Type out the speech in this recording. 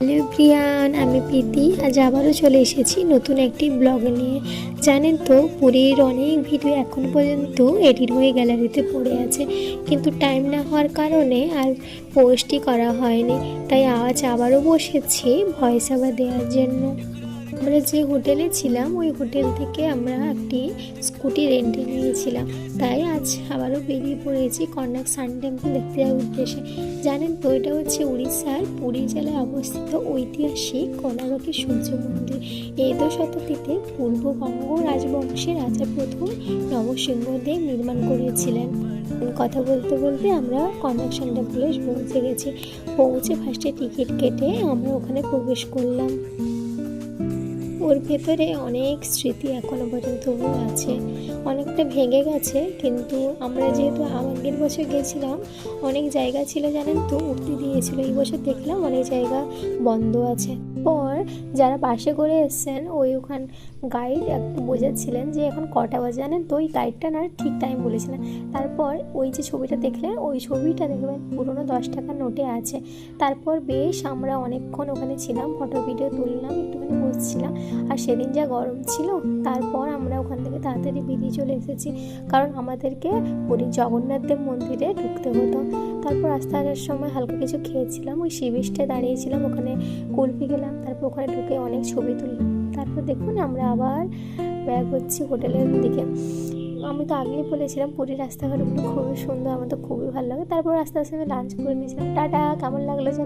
Hello Priyan, আমি প্রীতি। আজ আবারও চলে এসেছি নতুন একটি ব্লগ নিয়ে। জানেন তো, পুরীর অনেক ভিডিও এখন পর্যন্ত এডিট হয়ে গ্যালারিতে পড়ে আছে, কিন্তু টাইম না হওয়ার কারণে আর পোস্টই করা হয়নি। তাই আজ আবারও বসেছি ভয়েস ওভার দেওয়ার জন্য। আমরা যে হোটেলে ছিলাম ওই হোটেল থেকে আমরা একটি স্কুটি রেন্টে নিয়েছিলাম, তাই আজ আবারও বেরিয়ে পড়েছি কর্ণাক সান টেম্পল দেখতে যাওয়ার উদ্দেশ্যে। জানেন তো, এটা হচ্ছে উড়িষ্যার পুরী জেলায় অবস্থিত ঐতিহাসিক কোণারকের সূর্য মন্দির। একাদশ শতাব্দীতে পূর্ববঙ্গ রাজবংশের রাজা প্রথম নরসিংহদেব নির্মাণ করেছিলেন। কথা বলতে বলতে আমরা কর্ণাক সান টেম্পলে পৌঁছে গেছি। পৌঁছে ফার্স্টে টিকিট কেটে আমরা ওখানে প্রবেশ করলাম। ওর ভেতরে অনেক স্মৃতি এখনো পর্যন্ত আছে, অনেকটা ভেঙে গেছে, কিন্তু আমরা যেহেতু আগের বছর গেছিলাম অনেক জায়গা ছিল জানেন তো উঠতে দিয়েছিল। এই বছর দেখলাম অনেক জায়গা বন্ধ আছে। পর যারা বাসে করে এসছেন ওখান গাইড একটু বোঝাচ্ছিলেন যে এখন কটা বাজে, জানেন তো ওই গাইডটা না ঠিক টাইম বলেছিলেন। তারপর ওই যে ছবিটা দেখলেন ওই ছবিটা দেখবেন পুরনো 10 টাকার নোটে আছে। তারপর বেশ আমরা অনেকক্ষণ ওখানে ছিলাম, ফটো ভিডিও তুললাম, একটুখানি বসছিলাম। আর সেদিন যা গরম ছিল, তারপর আমরা ওখান থেকে তাড়াতাড়ি বেরিয়ে চলে এসেছি, কারণ আমাদেরকে পুরী জগন্নাথ দেব মন্দিরে ঢুকতে হতো। তারপর আস্তে আসার সময় হালকা কিছু খেয়েছিলাম, ওই সি বিচটায় দাঁড়িয়েছিলাম, ওখানে কুলফি খেলাম, তারপর ওখানে ঢুকে অনেক ছবি তুললাম। তারপর দেখুন আমরা আবার ব্যাক হচ্ছি হোটেলের দিকে। আমি তো আগেই বলেছিলাম পুরীর রাস্তাঘাটগুলো খুবই সুন্দর, আমার তো খুবই ভালো লাগে। তারপর আস্তে আস্তে আমি লাঞ্চ করে নিয়েছিলাম। টাটা, কেমন লাগলো জানি।